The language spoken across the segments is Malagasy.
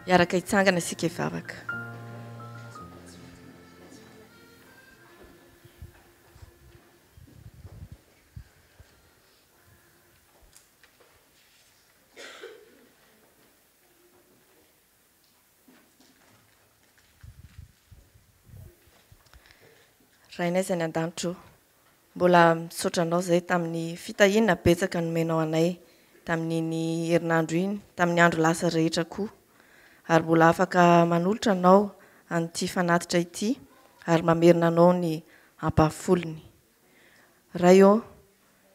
Iaraka hitsangana isika hivavaka. Rainay izay ny an-danitro, mbola misaotra anao izay tamin'ny fitahiana betsaka nomenao anay tamin'iny herinandro iny, tamin'ny andro lasa rehetra koa. Ary mbola afaka manolotra anao an'ity fanatitra ity ary mamerina anao ny ampahafolony. Raio,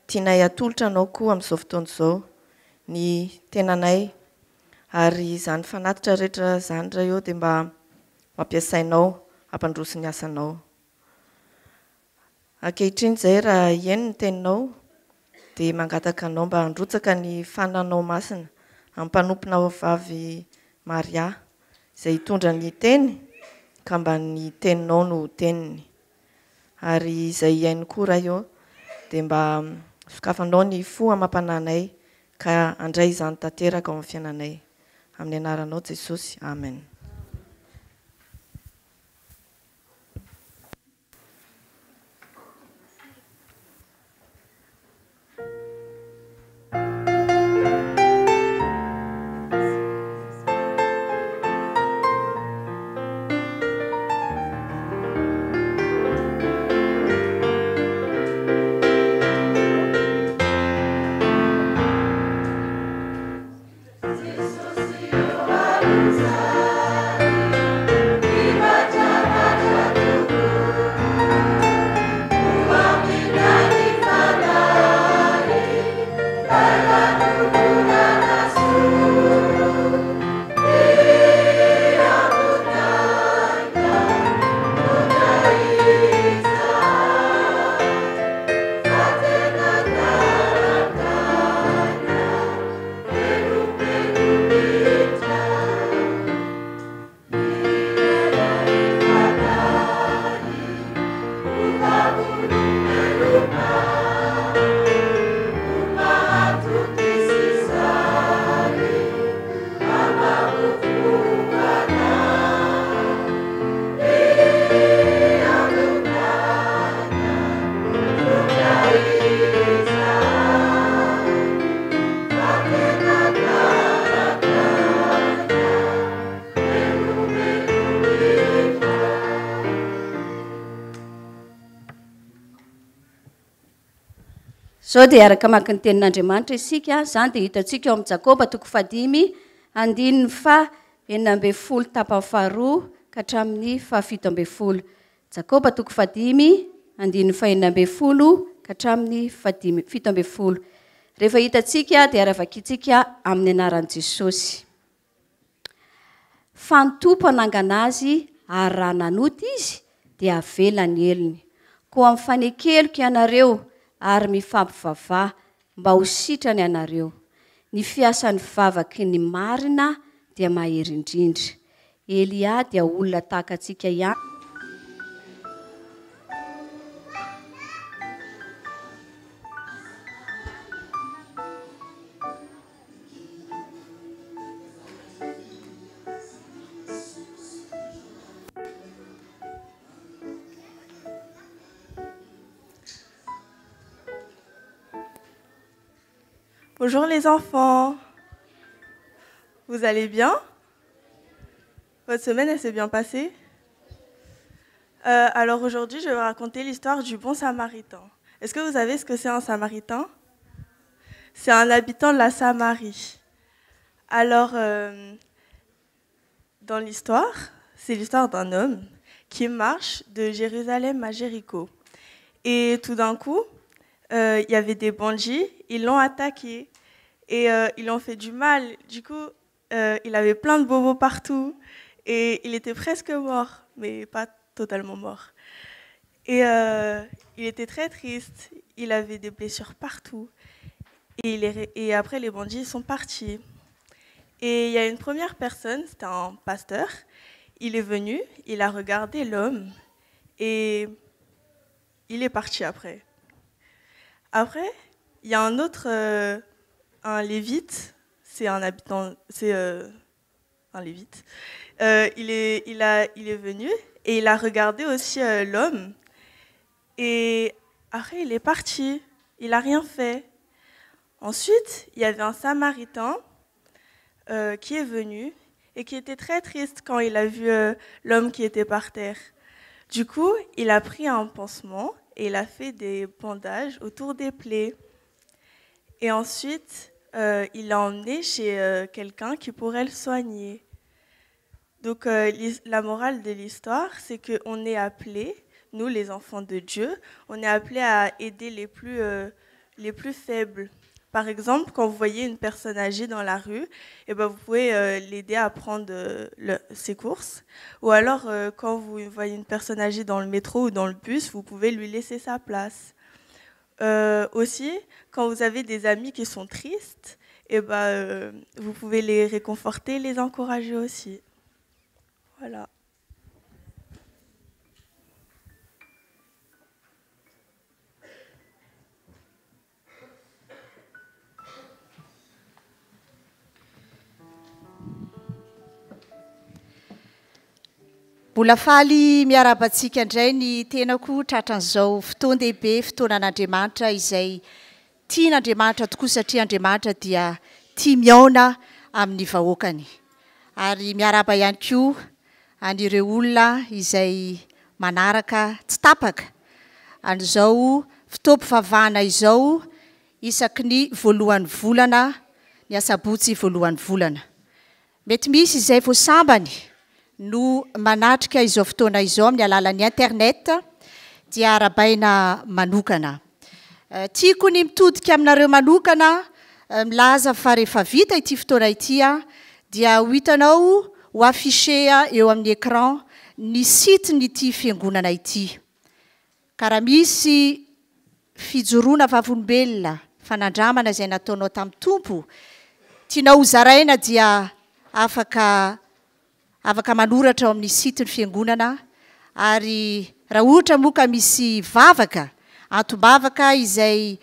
tianay atolotra anao koa amin'izao fotoana izao ny tenanay ary izany fanatitra rehetra izany raio dia mba mampiasainao hampandroso ny asanao. Ankehitriny izay raha hiaino ny teninao dia mangataka anao mba handrotsaka ny fananao masina amin'ny mpanomponao vavy Maria izay hitondra ny teny ka mba ny teninao no teniny. Ary izay hiaino koa raio dia mba sokafanao ny fo amam-pananay ka handray izany tanteraka ao amin'ny fiainanay. Amin'ny anaranao Jesosy, amen. Jesus, you are Zao dia araka maka ny tenin'Andriamanitra isika, zany dia hitantsika eo amin'ny Jakoba 5:9-10 tapany faharoa ka hatramin'ny 17. Jakoba 5:9-10 ka hatramin'ny 17. Rehefa hitantsika dia aravakitsika amin'ny anaran'i Jesosy. Fantompo hanangana azy ary raha nanota izy dia avela ny elony. Koa amin'ny fanekeloko ianareo ary mifampivavaha mba ho sitrany ianareo. Ny fiasan'ny vavaky ny marina dia mahery indrindra. Elia dia olona tahaka antsika ihany. Bonjour les enfants, vous allez bien? Votre semaine, elle s'est bien passée? Alors aujourd'hui, je vais vous raconter l'histoire du bon samaritain. Est-ce que vous savez ce que c'est un samaritain? C'est un habitant de la Samarie. Alors, dans l'histoire, c'est l'histoire d'un homme qui marche de Jérusalem à Jéricho. Et tout d'un coup, il y avait des bandits, ils l'ont attaqué et ils l'ont fait du mal. Du coup, il avait plein de bobos partout et il était presque mort, mais pas totalement mort. Et il était très triste, il avait des blessures partout. Et après, les bandits sont partis. Et il y a une première personne, c'était un pasteur. Il est venu, il a regardé l'homme et il est parti après. Après, il y a un autre, un lévite, c'est un habitant, c'est un lévite. Il est venu et il a regardé aussi l'homme. Et après, il est parti. Il n'a rien fait. Ensuite, il y avait un samaritain qui est venu et qui était très triste quand il a vu l'homme qui était par terre. Du coup, il a pris un pansement et il a fait des bandages autour des plaies. Et ensuite, il l'a emmené chez quelqu'un qui pourrait le soigner. Donc, la morale de l'histoire, c'est qu'on est appelés, nous les enfants de Dieu, on est appelés à aider les plus faibles. Par exemple, quand vous voyez une personne âgée dans la rue, eh ben, vous pouvez l'aider à prendre ses courses. Ou alors, quand vous voyez une personne âgée dans le métro ou dans le bus, vous pouvez lui laisser sa place. Aussi, quand vous avez des amis qui sont tristes, eh ben, vous pouvez les réconforter, les encourager aussi. Voilà. Mbola faly miarabantsika indray ny tenako tratran'izao fotoan-dehibe fotoanan'Andriamanitra izay tian'Andriamanitra tokoa satria Andriamanitra dia tia miaona amin'ny vahoakany. Ary miaraba ihany koa an'ireo olona izay manaraka tsy tapaka an'izao fotoam-pivavahana izao isaky ny voalohan'ny volana, ny asabotsy voalohan'ny volana. Mety misy izay voasambany no manatrika izao fotoana izao amin'ny alalan'ny internet dia arabaina manokana. Tiako ny mitodika aminareo manokana milaza fa rehefa vita ity fotoana ity dia ho hitanao ho affiché eo amin'ny écran ny site n'ity fiangonana ity. Ka raha misy fijoroana vavolombelona fanandramana izay nataonao tamin'ny tompo tianao ho zaraina dia afaka manoratra ao amin'ny site ny fiangonana ary raha ohatra moa ka misy vavaka antom-bavaka izay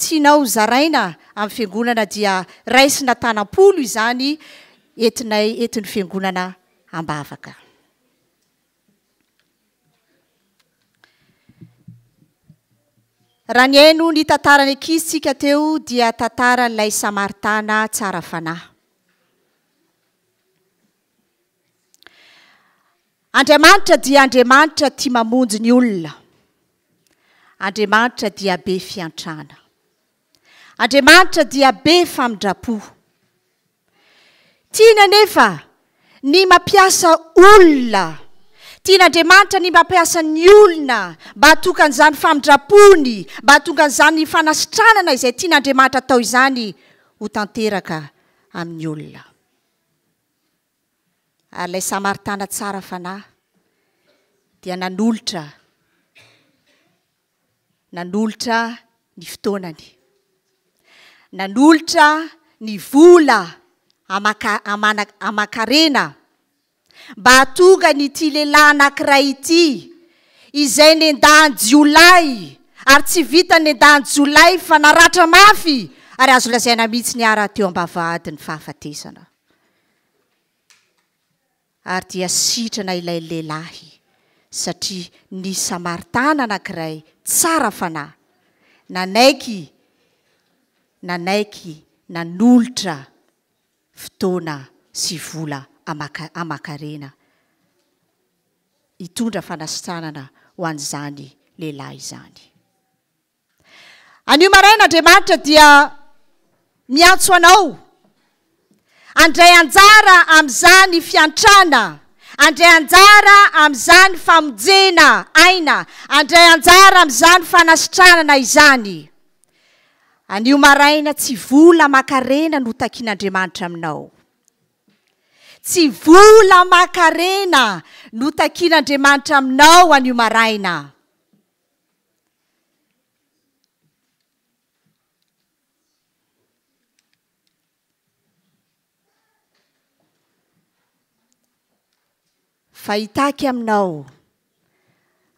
tianao zaraina amin'ny fiangonana dia raisina tanam-polo izany entin'ny fiangonana am-bavaka. Raha ny haino ny tantarany ankizitsika teo dia tantaran'ilay Samaritana tsara fanahy. Andriamanitra dia Andriamanitra tia mamonjy ny olona. Andriamanitra dia be fiantrana. andriamanitra dia be famindrapo. Tiana nefa ny mampiasa olona, tian'andriamanitra ny mampiasa ny olona mba hatonga an'izany famindrapony, mba hatonga an'izany fanasitranana izay tian'andriamanitra atao izany ho tanteraka amin'ny olona. Ary ilay samaritana tsara fanahy dia nanolotra ny fotoanany, nanolotra ny vola aman-karena mba hatonga nyity lehilahy anankiray ity izay nendahany jiolay ary tsy vita nendahany jiolay fa naratra mafy ary azo lazaina mihitsy ny ara teo am-bavahady ny fahafatesana. Ary dia sitrana ilay lehilahy satria ny samaritana anankiray tsara fanahy nanaiky nanolotra fotoana sy vola aman-karena hitondra fanasitranana ho an'izany lehilahy izany. Anio maraina Andriamanitra dia miantso anao, andray anjara amin'izany fiantrana, andray anjara amin'izany famonjena aina, andray anjara amin'izany fanasitranana izany. Anio maraina tsy vola aman-karena no takian'Andriamanitra aminao. Tsy vola aman-karena no takian'Andriamanitra aminao anio maraina. Fahitaky aminao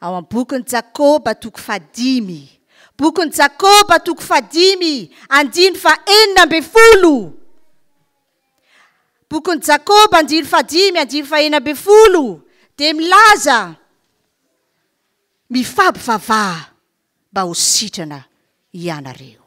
ao amin'ny bokin'i Jakoba toko 5, bokin'i Jakoba toko 5, 9:40. Bokin'i Jakoba 5:5, 9:40 dia milaza mifampivavaha mba ho sitrana ianareo.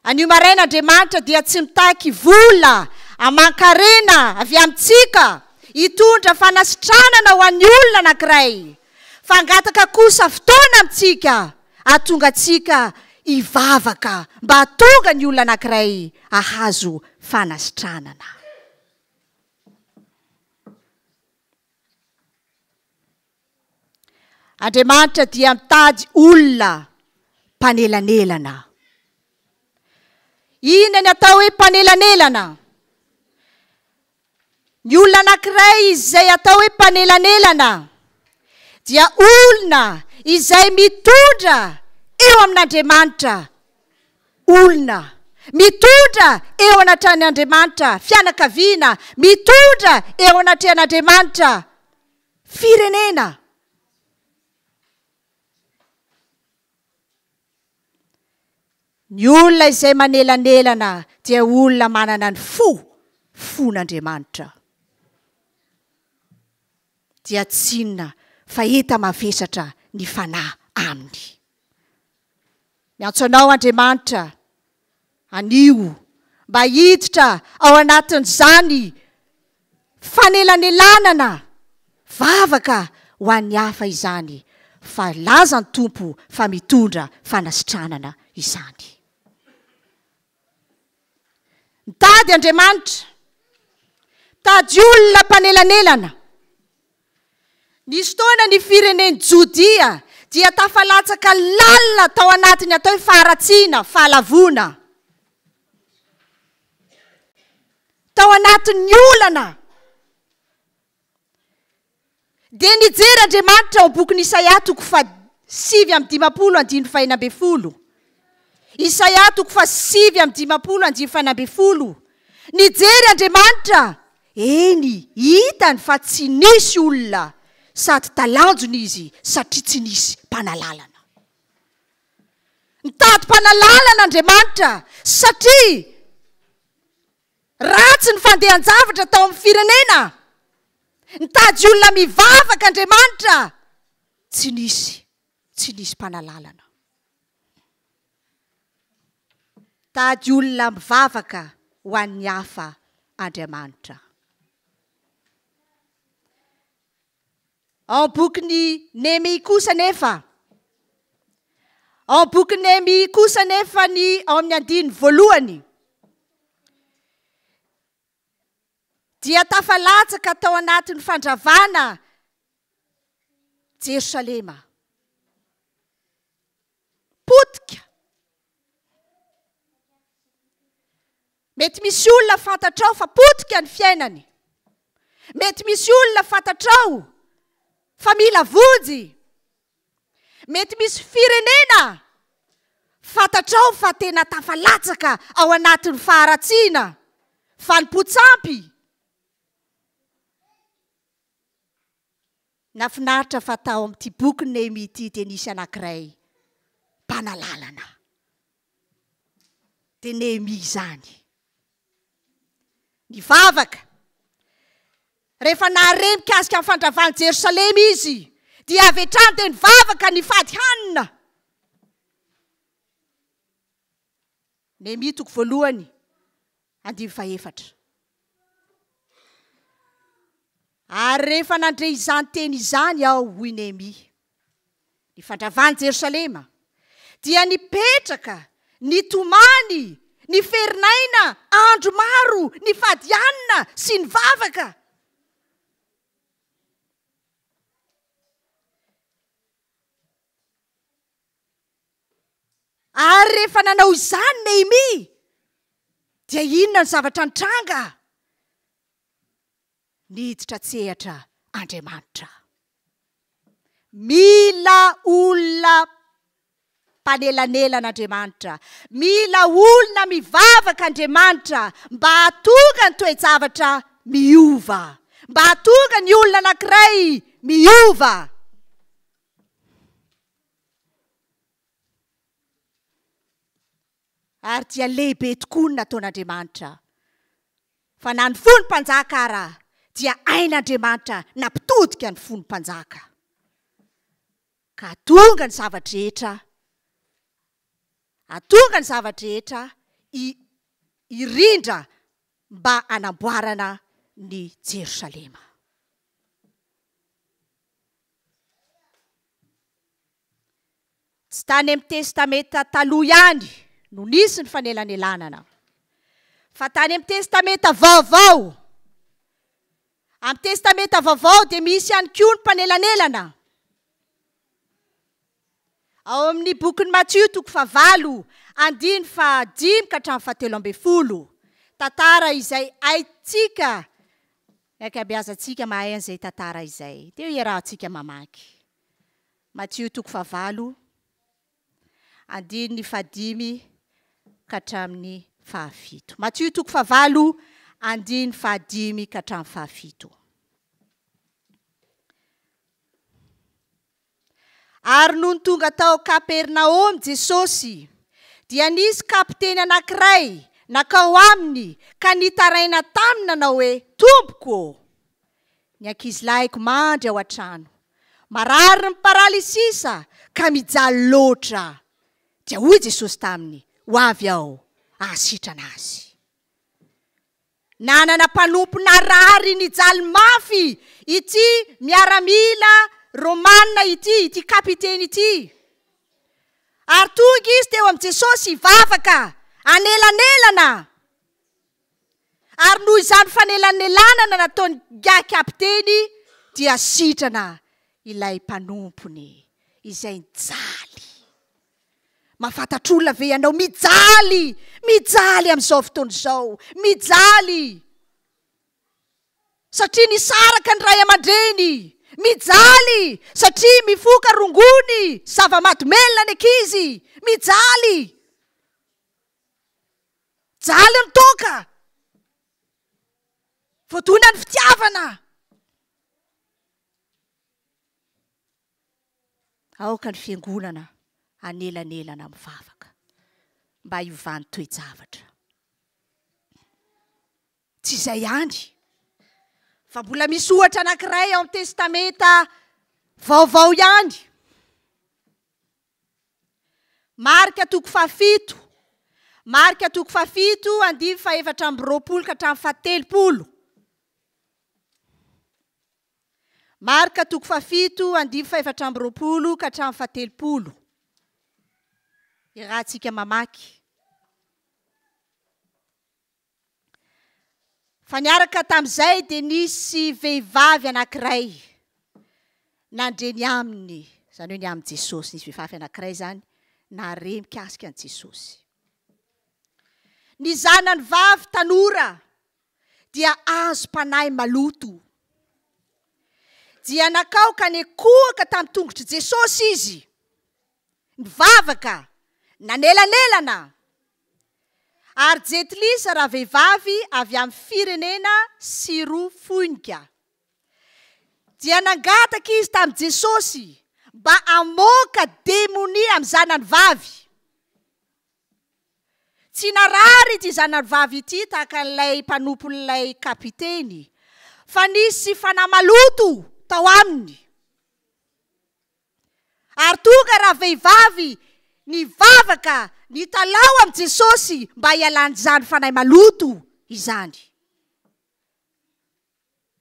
Anio maraina Andriamanitra dia tsy mitaky vola aman-karena avy amintsika hitondra fanasitranana ho an'ny olona anankiray, fangataka kosa fotoana amintsika hahatonga antsika hivavaka mba hahatonga ny olona anankiray hahazo fanasitranana. Andriamanitra dia mitady olona mpanelanelana. Inona ny atao hoe mpanelanelana? Ny olona anankiray izay atao hoe mpanelanelana dia olona izay mitondra eo amin'Andriamanitra, olona mitondra eo anatran'Andriamanitra fianakaviana, mitondra eo anatran'Andriamanitra firenena. Ny olona izay manelanelana dia olona manana ny fon'Andriamanitra. Dia tsinona fa eta mavesatra ny fanahy aminy. Miantso anao Andriamanitra anio mba hiditra ao anatin'izany fanelanelanana vavaka ho an'ny hafa izany, fa laza ny tompo fa mitondra fanasitranana izany. Mitady Andriamanitra, mitady olona mpanelanelana. Nisy fotoana ny fireneny Jodia dia tafalatsaka lalina tao anatiny atao hoe faharatsiana, fahalavona. Tao anatin'ny olana. Dia nijery Andriamanitra ao bokin'i Isaia toko 7:50-9:40. Isaia toko 7:50-9:40. Nijery Andriamanitra, eny hitany fa tsy nisy olona sady talanjona izy satria tsy nisy mpanalalana. Nitady mpanalalana Andriamanitra satria ratsy ny fandehan-javatra tao amin'ny firenena. Nitady olona mivavaka Andriamanitra, tsy nisy mpanalalana. Tady olona mivavaka ho an'ny hafa Andriamanitra. Ao bokin'ny Nehemia kosa nefa, ao boky Néhémia kosa nefa ny ao amin'ny andiny voalohany dia tafalatsaka tao anatin'ny fandravana Jerosalema. Potika. Mety misy olona fantatrao fa potika ny fiainany. Mety misy olona fantatrao fa mila vonjy. Mety misy firenena fantatrao fa tena tafalatsaka ao anatin'ny faharatsiana, fanim-potsampy. Nafinaritra fa tao amin'ity boky Néhémia ity dia nisy anankiray mpanalalana. Dia Néhémia izany. Nivavaka. Rehefa nahare mikasika amin'ny fandravana Jerosalema izy, dia avy hatrany dia nivavaka nifady hanina. Néhémia toko voalohany, 14. Ary rehefa nandre izany teny izany aho hoy Néhémia, ny fandravana Jerosalema, dia nipetraka, nitomany, niferinaina, andro maro, nifady hanina sy nivavaka. Ary rehefa nanao izany Néhémia, dia inona ny zavatra nitranga? Niditra tsehatra Andriamanitra. Mila olona mpanelan'Andriamanitra. Mila olona mivavaka Andriamanitra mba hatonga ny toe-javatra miova. Mba hatonga ny olona anankiray miova. Ary dia lehibe tokoa ny nataon'Andriamanitra. Fa na ny fony mpanjaka ara, dia ain'Andriamanitra nampitodika ny fony mpanjaka. Ka atonga ny zavatra rehetra. Atonga ny zavatra rehetra irindra mba anamboarana ny Jerosalema. Tsy tany amin'ny testameta taloha ihany no nisy ny fanelanelanana. Fa tany amin'ny testameta vaovao. Amin'ny testameta vaovao dia misy ihany koa ny mpanelanelana. Ao amin'ny bokin'i Matthieu toko 9, 5 ka hatramin'ny 17. Tantara izay haitsika. Ankabeazantsika mahay an'izay tantara izay. Dia iarahantsika mamaky. Matthieu toko 9, 5 ka hatramin'ny 7. Matthieu toko 9, 5 ka hatramin'ny 7. Ary noho ny tonga tao Kapernaum Jesosy, dia nisy kapiteny anankiray nakao aminy ka nitaraina taminy nanao hoe, Tompoko, ny ankizilahiko mandry ao an-trano, marary ny paralisisa ka mijaly loatra. Dia hoy Jesosy taminy, ho avy aho ahasitrana azy. Nanana mpanompo narary nijaly mafy ity miaramila Romanina ity kapiteny ity. Ary tonga izy teo amin'i Jesosy hivavaka, anelanelana. Ary noho izany fanelanelanana nataony kapiteny, dia sitrana ilay mpanompony izay nijaly. Mafantatr'olona ve ianao mijaly amin'izao fotoana izao, mijaly. Satria nisaraka ny ray aman-dreny. Mijaly satria mifoka rongony, zava-mahadomelina ny ankizy. Mijaly. Jaly ny toka. Voadona ny fitiavana. Aoka ny fiangonana anelanelana mivavaka mba hiovan'ny toe-javatra. Tsy izay ihany. Fa mbola misy ohatra anankiray ao amin'ny testameta vaovao ihany. Marika toko 7. Marika toko 7, 2:4 ka hatramin'ny 17. Marika toko 7, 2:4 ka hatramin'ny 17. irahantsika mamaky. Fa niaraka tamin'izay dia nisy vehivavy anankiray nandreny aminy, izany hoe ny amin'ny Jesosy. Nisy vehivavy anankiray zany nare mikasika an' Jesosy. Ny zanany vavy tanora dia azo mpanahy maloto. Dia nakao ka nekoaka tamin'ny tongotry Jesosy izy. Mivavaka, nanelanelana. Ary jetilisa raha vehivavy avy amin'ny firenena Sirofonika. Dia nangataka izy tamin'i Jesosy mba amoaka demonia amin'ny zanany vavy. Tsy narary ity zanany vavy ity tahaka n'ilay mpanompon'ilay kapiteny, fa nisy fanamaloto tao aminy. Ary tonga raha vehivavy nivavaka nitalao amin'i Jesosy mba hialany izany fanahy maloto izany.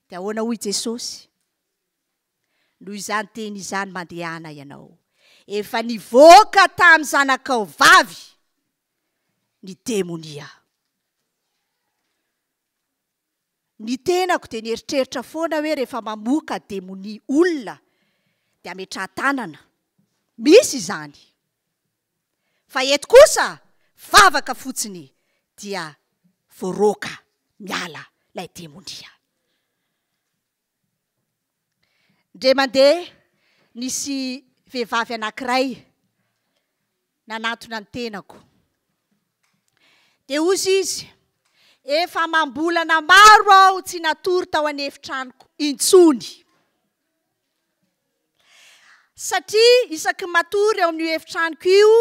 Dia ahoana hoy Jesosy? Noho izany teny izany mandehana ianao. Efa nivoaka tamin'ny zanakao vavy ny demonia. Ny tenako dia nieritreritra foana hoe rehefa mamoaka demonia olona dia ametrahan-tanana. Misy izany. Fa eto kosa vavaka fotsiny dia voaroka miala ilay demonia. Ndre mandeha nisy vehivavy anankiray nanatona ny tenako. Dia ozy izy, efa mambolana maro aho tsy natory tao an'efitranoko intsony. Satria isaky matory eo amin'io efitranoko io,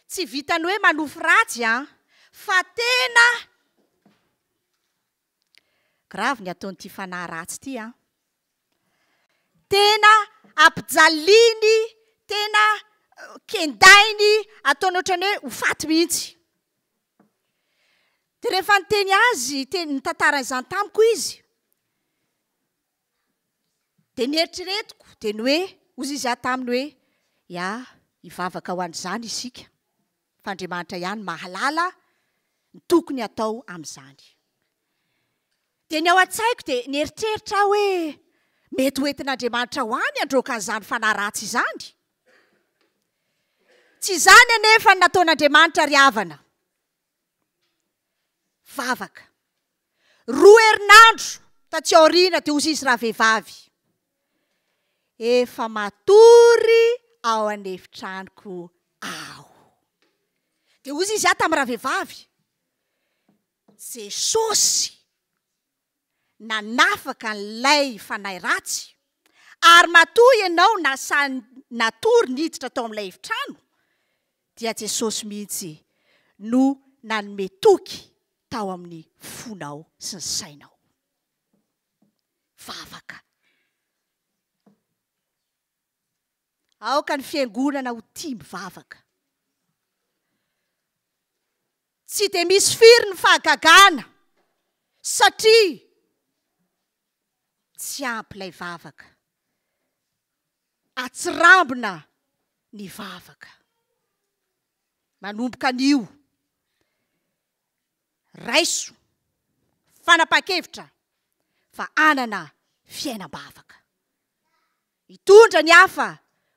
tsy vitany hoe manofy ratsy fa tena gravy ny ataon'ity fanahy ratsy ity tena ampijaliany, tena kendainy, ataony ohatrany hoe ho faty mihitsy. Dia rehefa niteny azy, ny tantara izany tamiko izy, dia nieritreretiko, dia ny hoe, ozy izy taminy hoe, ia, hivavaka ho an'izany isika. Fa Andriamanitra ihany mahalala ny tokony atao amin'izany. Dia ny ao an-tsaiko dia nieritreritra hoe mety hoentin'Andriamanitra ho any androaka an'izany fanahy ratsy izany. Tsy izany anefa nataon'Andriamanitra ry havana. Vavaka. 2 herinandro taty aoriana dia ozy izy raha vehivavy. Efa matory ao an'efitranoko ao. Dia ozy izy tamin'ny raha vehivavy. Jesosy nanafaka n'ilay fanahy ratsy. Ary matoy ianao natory niditra tao amin'ilay efitrano. Dia Jesosy mihitsy no nanome toky tao amin'ny fonao sy ny sainao. Vavaka. Aoka ny fiangonana ho tia mivavaka. Tsy dia misy firy ny fahagagana satria tsy ampy ilay vavaka. Atsirambina ny vavaka. Manomboka an'io. Raiso, fanapa-kevitra, fa anana fiainam-bavaka. Hitondra ny hafa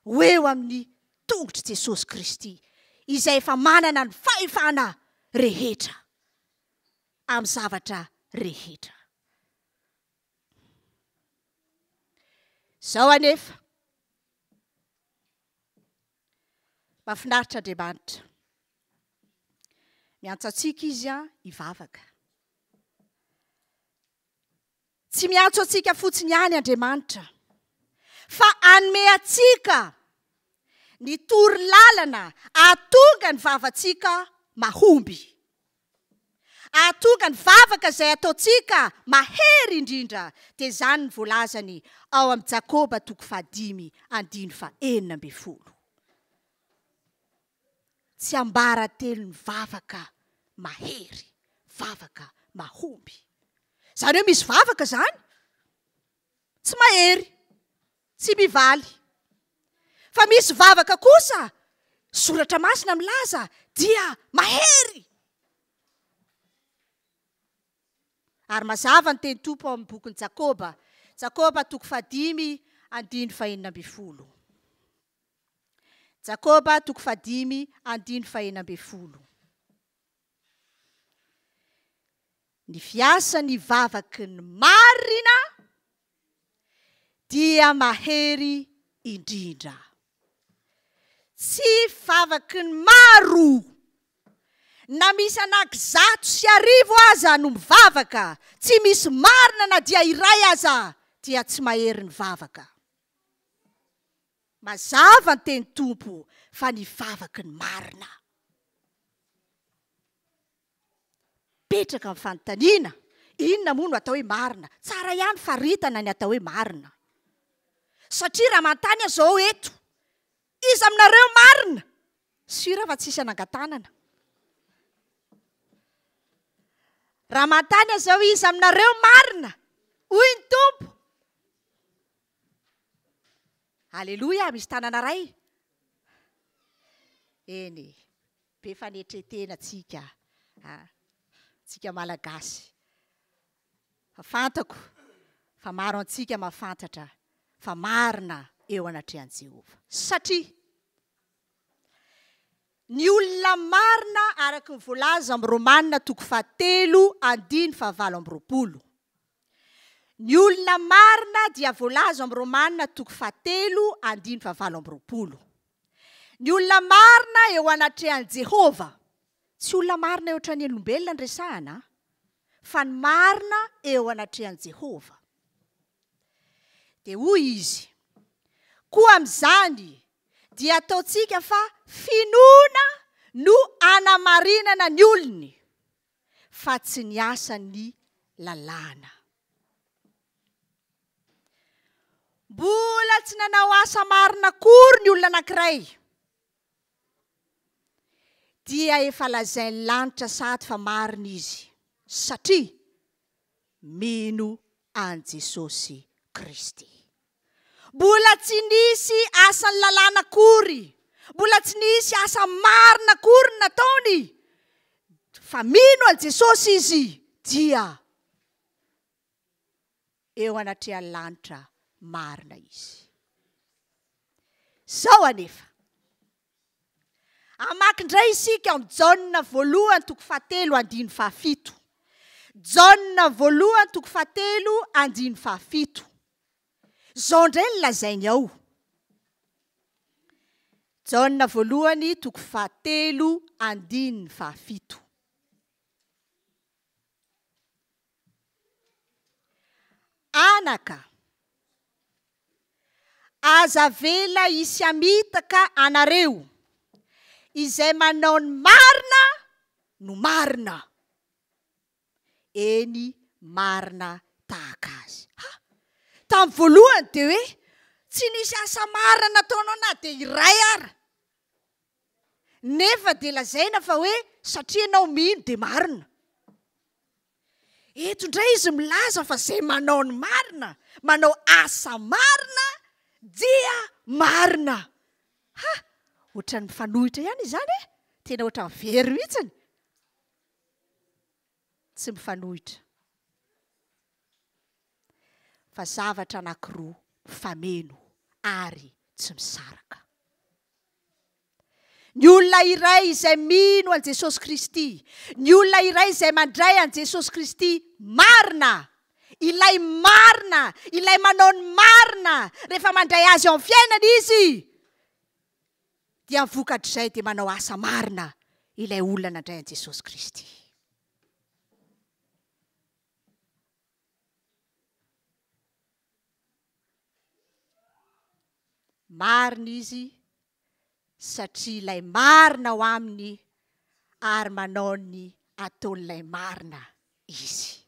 ho eo amin'ny tongotry Jesosy Kristy, izay efa manana ny fahefana rehetra amin'ny zavatra rehetra. Zao anefa, mahafinaritra Andriamanitra. Miantso antsika izy hivavaka. Tsy miantso antsika fotsiny ihany Andriamanitra, fa anome antsika ny tory lalana ahatonga ny vavantsika mahomby. Ahatonga ny vavaka izay ataontsika mahery indrindra. Dia izany ny voalazany ao amin'ny Jakoba 5:9. Tsy ambara telo ny vavaka mahery, vavaka mahomby. Izany hoe misy vavaka izany tsy mahery, tsy mivaly. Fa misy vavaka kosa soratra masina milaza dia mahery. Ary mazava ny teny tompo amin'ny bokyny Jakoba. Jakoba 5:5. Jakoba 5:5. Ny fiasa ny vavaky ny marina dia mahery indrindra. Tsy vavaky ny maro. Na misy anaky 100 aza no mivavaka, tsy misy marina na dia iray aza dia tsy mahery ny vavaka. Mazava ny teny tompo fa ny vavaky ny marina. Petraka amin'ny fanontaniana, inona moa no atao hoe marina? Tsara ihany faritana ny atao hoe marina. Satria raha mantany zao eto, iza aminareo marina? Sira fa tsisy anangatanana. Raha mantany zao iza aminareo marina? Hoy ny tompo. Aleloia, misy tanana ray. Eny, be fanetretena tsika. Tsika malagasy. Fantako, fa maro antsika mahafantatra fa marina eo anatrehan'i Jehova. Satria ny olona marina araka ny voalaza amin'ny Romanina 7:20. Ny olona marina dia voalaza amin'ny Romanina 7:20. Ny olona marina eo anatrehan'i Jehova. Tsy olona marina eo ohatran'ny olombelona ny resahana, fa ny marina eo anatrehan'i Jehova. Dia hoy izy, koa amin'izany dia ataontsika fa finoana no anamarinana ny olony, fa tsy ny asan'ny lalàna. Mbola tsy nanao asa marina akory ny olona anankiray, dia efa lazain'ny lanitra sady fa marina izy, satria mino an Jesosy Kristy. Mbola tsy nisy asan'ny lalàna akory, mbola tsy nisy asa marina akory nataony, fa mino an Jesosy izy, dia eo anatrehan'ny lanitra marina izy. Zao anefa, amakindray isika amin'ny Jaona 1:7. Jaona 1:7. Zao indray ny lazainy ao. Jaona 1:7. Anaka, aza vela isy amitaka anareo, izay manao ny marina no marina. Eny marina tahaka azy. Tamin'ny voalohany dia hoe tsy nisy asa marina nataonao na dia iray ara. Nefa dia lazaina fa hoe satria ianao mino dia marina. Eto indray izy milaza fa izay manao ny marina, manao asa marina dia marina. Ohatran'ny mifanohitra ihany izany e. Tena ohatran'ny very mihitsiny. Tsy mifanohitra. Fa zavatra anankiroa fameno ary tsy misaraka. Ny olona iray izay mino an Jesosy Kristy, ny olona iray izay mandray an Jesosy Kristy marina, ilay marina, ilay manao ny marina, rehefa mandray azy ao amin'ny fiainana izy, dia vokatr'izay dia manao asa marina ilay olona nandray an Jesosy Kristy. Marina izy satria ilay marina ao aminy ary manao ny ataon'ilay marina izy.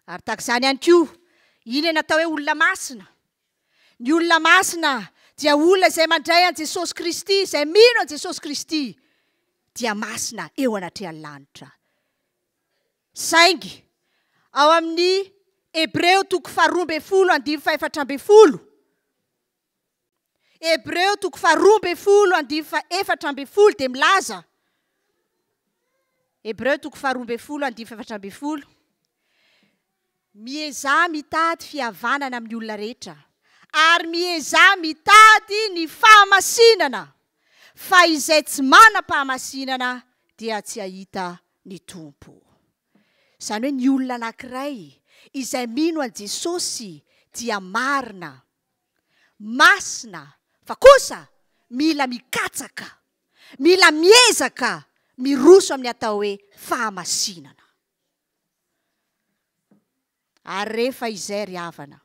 Ary tak'izany ihany koa, iny natao hoe olona masina. Ny olona masina dia olona izay mandray an Jesosy Kristy, izay mino an Jesosy Kristy, dia masina eo anatrehan'ny lanitra. Saingy ao amin'ny Hebreo 12:4. Hebreo 12:4 dia milaza. Hebreo 12:4 mieza mitady fihavanana amin'ny olona rehetra ary mieza mitady ny fahamasinana fa izay tsy manam-pahamasinana dia tsy ahita ny tompo. Izany hoe ny olona anankiray izay mino an' Jesosy dia marina, masina, fa kosa mila mikatsaka, mila miezaka miroso amin'ny atao hoe fahamasinana. Ary rehefa izay ry havana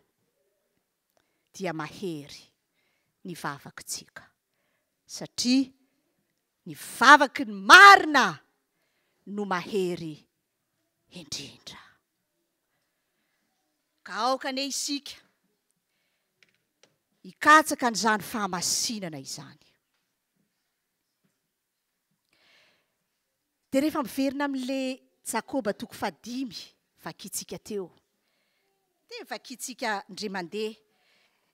dia mahery ny vavakintsika satria ny vavaky ny marina no mahery indrindra. Ka aoka ane isika hikatsaka an'izany fahamasinana izany. Dia rehefa miverina amin'le Jakoba 5 vakitsika teo. Dia vakitsika ndre mandeha.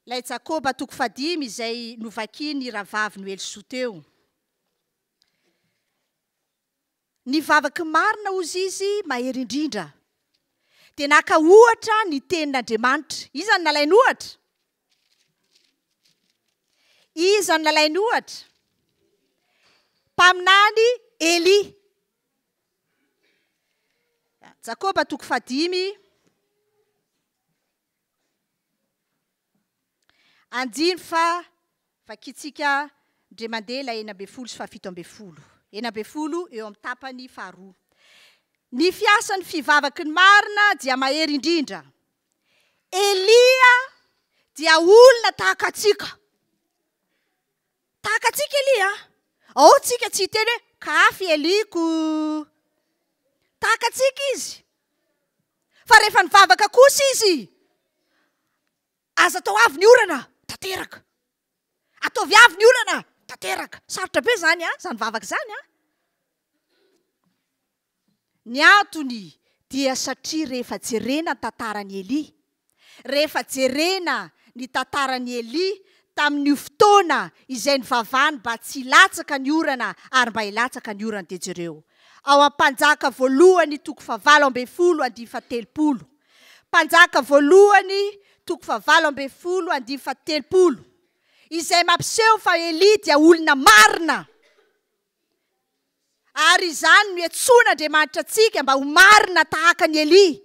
Ilay Jakoba 5 izay novakiny rahavavy no Elisoa teo. Ny vavaky marina ozy izy mahery indrindra. Dia naka ohatra ny tenin'Andriamanitra. Iza no nalainy ohatra? Iza no nalainy ohatra? Mpaminany Eli. Jakoba 5 andiny fa vakitsika ndre mandeha ilay 12 sy 17. 12 eo amin'ny tapany faharoa. Ny fiasan'ny fivavaky ny marina dia mahery indrindra. Elia dia olona tahaka atsika. Tahaka atsika Elia. Ao tsika tsy hiteny hoe kafy Eliko. Tahaka atsika izy. Fa rehefa nivavaka kosa izy, aza atao avy ny orana, tanteraka. Ataovy avy ny orana, tanteraka. Sarotra be zany zany vavaka zany Ny antony dia satria rehefa jerena ny tantarany Eli, rehefa jerena ny tantarany Eli tamin'io fotoana izay nivavany mba tsy hilatsaka ny orana ary mba hilatsaka ny orana dia jereo. Ao am-Mpanjaka voalohany 7:10. Mpanjaka voalohany 7:10. Izay mampiseho fa Eli dia olona marina. Ary izany no iantsoan'Andriamanitra antsika mba ho marina tahaka ny Eli.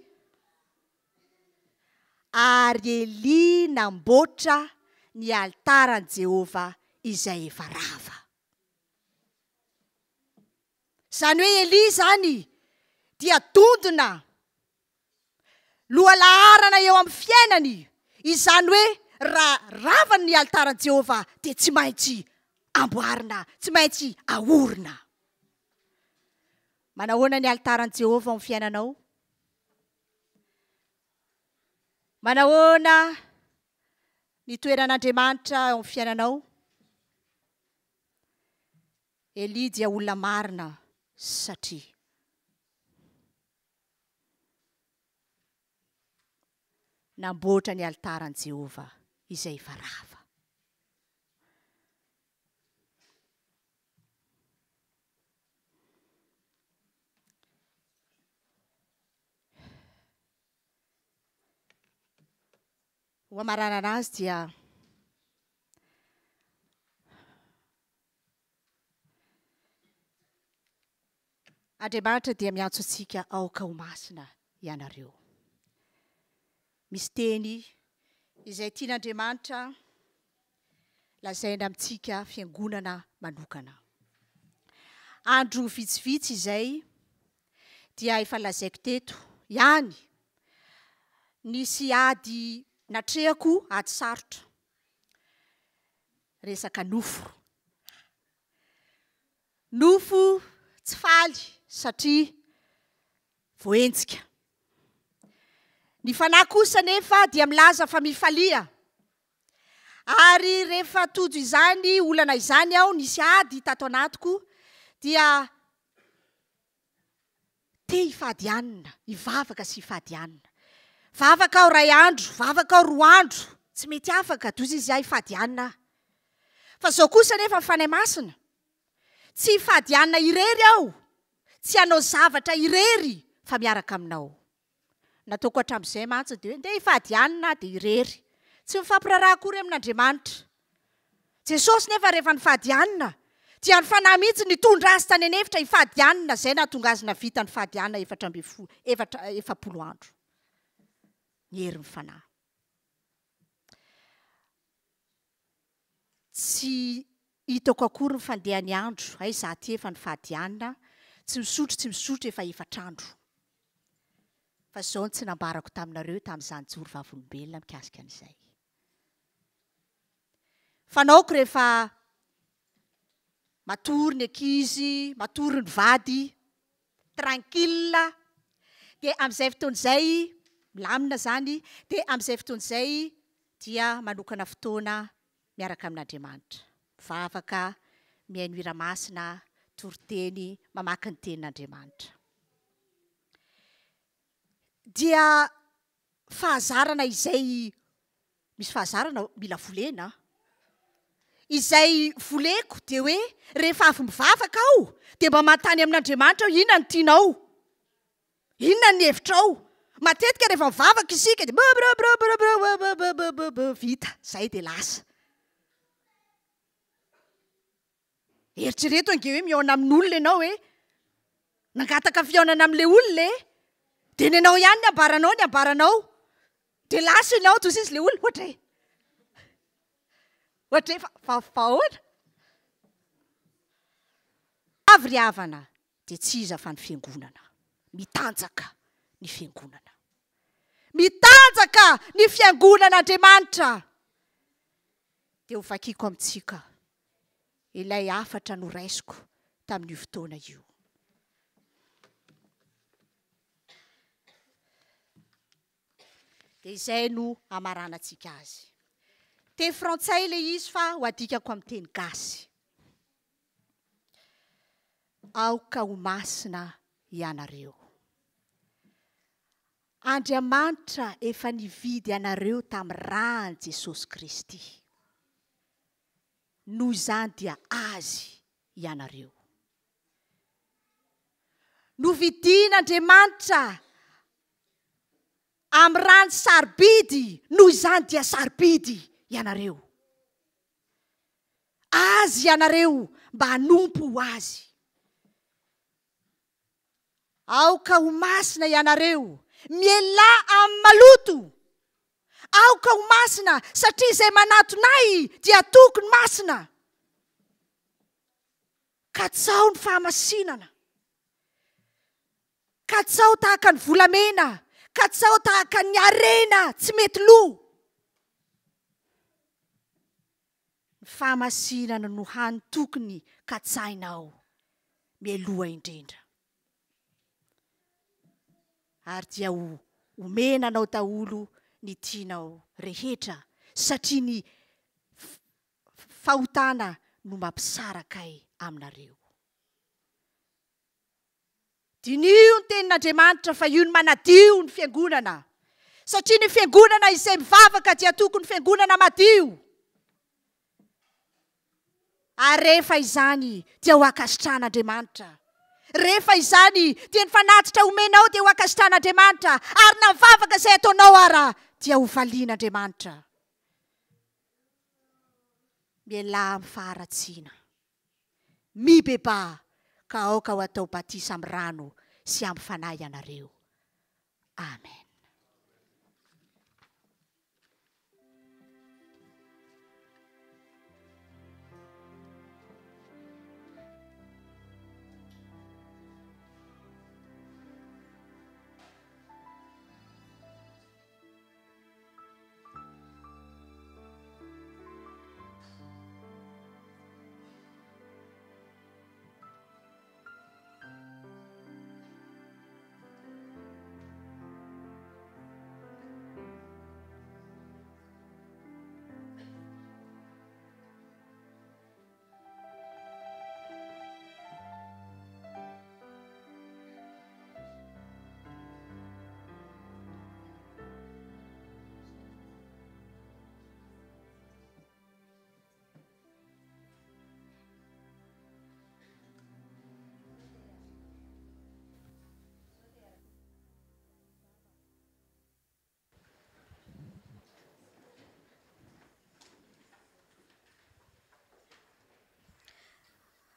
Ary Eli namboatra ny altaran'i Jehova izay efa rava. Izany hoe Eli zany dia dondona lohalaharana eo amin'ny fiainany. Izany hoe raha ravana ny altaran'i Jehova dia tsy maintsy amboarina, tsy maintsy ahorina. Manahoana ny altaran'i Jehova amin'ny fiainanao? Manahoana ny toeran'Andriamanitra ao amin'ny fiainanao? Eli dia olona marina satria namboatra ny altaran'i Jehova izay efa rava. Ho amarana anazy dia Andriamanitra dia miantso antsika aoka ho masina ianareo. Misy teny izay tian'Andriamanitra lazaina amintsika fiangonana manokana. Andro vitsivitsy izay dia efa lazaiko teto ihany. Nisy ady natrehako ady sarotra. Resaka nofo. Nofo tsy faly satria voentsika. Ny fanahy kosa nefa dia milaza fa mifalia. Ary rehefa todo izany olana izany aho nisy ady tato anatiko dia te hifadianina, hivavaka sy hifadianina. Vavaka aho 2 andro, vavaka aho 4 andro, tsy mety afaka toy izy aho hifadianina. fa zao kosa nefa fanay masina tsy fadianina irery aho tsy hanao zavatra irery fa miaraka aminao nataoko hatramin'izay mantsy de hoe ndeha ifadianina de irery tsy mifampiraraha akory amin'Andriamanitra Jesosy nefa rehefa nifadianina dia ny fanahy mihitsy nitondra azy tany anefitra ifadianina zay nahatonga azy navita ny fadianina efapolo andro ny herin'ny fanahy tsy hitako akory ny fandehany andro hay za ty efa ny fadianina tsy misotro efa efatr'andro fa zao tsy nambarako taminareo tamin'izany joro vavolombelona mikasika an'izay fanaoko rehefa matory ny ankizy matory ny vady tranquille de amin'izay fotoan'izay milamina zany de amin'izay fotoan'izay dia manokana fotoana miaraka amin'Andriamanitra mivavaka mihaino hira masina toriteny mamaky ny tenin'Andriamanitra dia fahazarana izay misy fahazarana mila volena izay voleko de hoe rehefa avy mivavaka aho de mba mantany amin'Andriamanitra aho inona ny tianao inona ny hevitrao matetika rehefa mivavaka isika de vita zay de lasa eritrereto ange hoe miaona amin'olona ianao hoe nangataka fiaonana amin'ilay olona de ny anao ihany ny ambaranao de lasa ianao toy izy le olona ohatra fahoana avy ry havana de tsy iza fa ny fiangonana mitanjaka ny fiangonana mitanjaka ny fiangonan'Andriamanitra de ho vakiako amintsika ilay afatra no raisiko tamin'io fotoana io de izay no amaranantsika azy te frantsay le izy fa ho adikako amin'ny teny gasy aoka ho masina ianareo Andriamanitra efa nividy anareo tamin'ny rany Jesosy Kristy noho izany dia azy ianareo novidian'Andriamanitra amin'ny rany sarobidy noho izany dia sarobidy ianareo azy ianareo mba hanompo azy aoka ho masina ianareo miela amin'ny maloto aoka ho masina satria izay manatonay dia tokony masina ka tsao ny fahamasinana ka tsao tahaka ny volamena ka tsao tahaka ny arena tsy mety loha ny fahamasinana no hany tokony ka tsainao mialoha indrindra ary dia omenanao daholo ny tianao rehetra satria ny fahotana no mampisarakay aminareo dinio ny tenin'Andriamanitra fa io ny manadio ny fiangonana satria ny fiangonana izay mivavaka dia tokony fiangonana madio ary rehefa izany dia ho akasitran'Andriamanitra rehefa izany dia ny fanatitra omenao dia ho akasitran'Andriamanitra ary na mivavaka izay ataonao ara dia ho valian'Andriamanitra miala amin'ny faharatsiana mibeba ka aoka ho atao batisa amin'ny rano sy amin'ny fanahy ianareo amen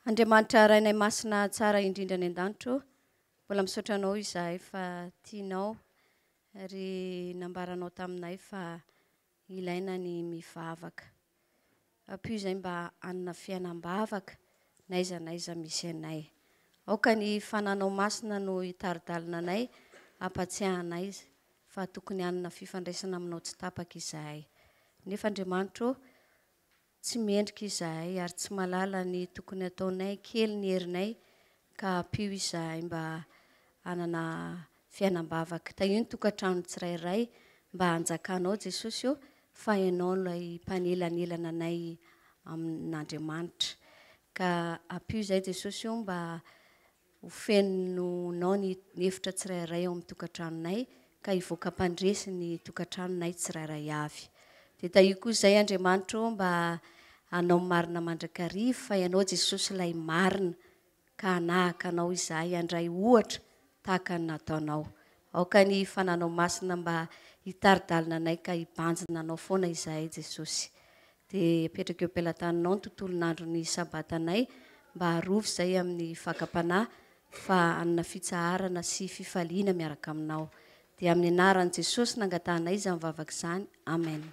Andriamanitra rainay masina tsara indrindra ny an-danitro mbola misaotranao izahay fa tianao ary nambaranao taminay fa ilaina ny mivavaka apio izay mba anona fiainam-bavaka naiza naiza misy anay aoka ny fananao masina no hitaridalina anay ampatsiahanay fa tokony anona fifandraisana aminao tsy tapaka izahay nefa Andriamanitro tsy mendrika izahay ary tsy malala ny tokony ataonay kely ny herinay ka apio izahay mba anana fiainam-bavaka tahio ny tokantrano tsirairay mba hanjakanao Jesosy io fa ianao ilay mpanelanelana anay amin'Andriamanitra ka apio izay Jesosy io mba ho fenonao ny hevitra tsirairay ao amin'ny tokantranonay ka hivoaka mpandresy ny tokantranonay tsirairay avy dia tahio koa izay Andriamanitra mba anao marina mandrakariva fa ianao Jesosy ilay marina ka anahaka anao izahay andray ohatra tahaka ny nataonao aoka ny fananao masina mba hitaridalina anay ka hibanjina anao foana izahay Jesosy dia apetraka eo am-pelantaninao ny tontolon'andro ny sabatanay mba harovy izay amin'ny fakam-panahy fa anona fitsaharana sy fifaliana miaraka aminao dia amin'ny anaran'i Jesosy nangatanay izy mivavaka izany amen.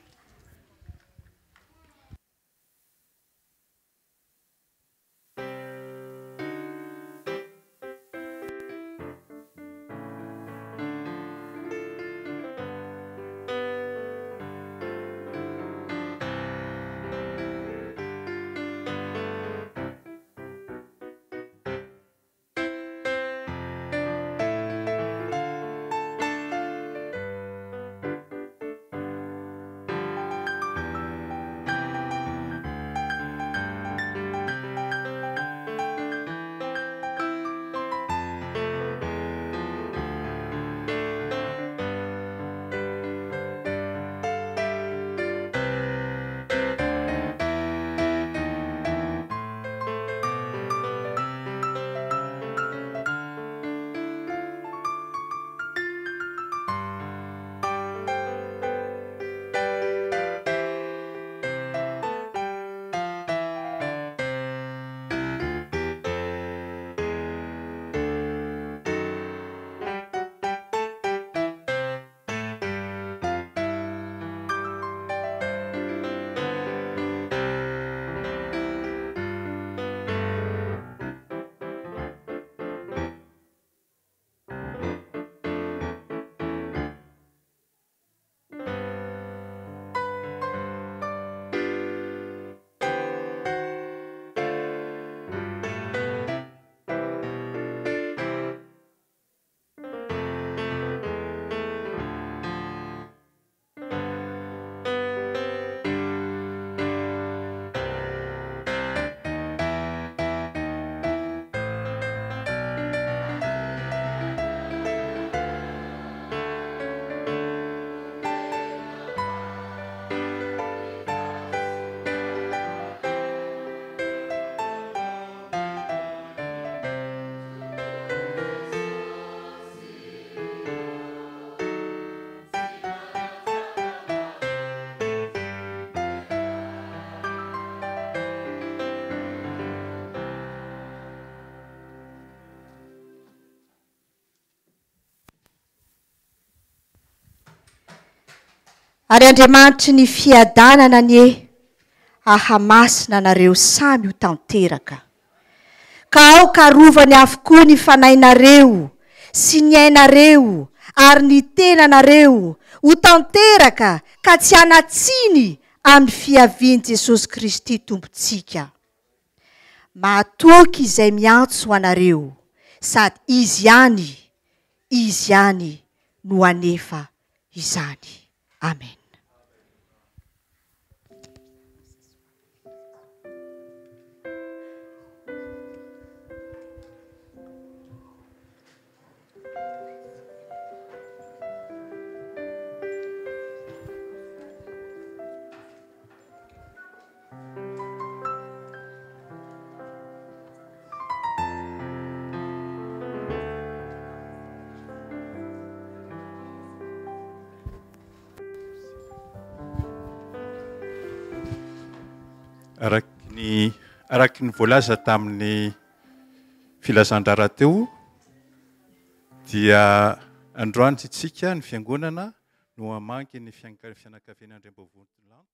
Ary Andriamanitry ny fiadanana ny ahamasina anareo samy ho tanteraka ka aoka rovany avokoa ny fanainareo sy ny ainareo ary ny tenanareo ho tanteraka ka tsy hanatsiny amin'ny fiaviany Jesosy Kristy tompontsika mahatoky izay miantso anareo sady izy ihany no anefa izany amen. Araky ny Araky ny voalaza tamin'ny filazandrara teo dia androany tsitsika ny fiangonana no hamangy ny fianakaviana Andriambavonjy lanto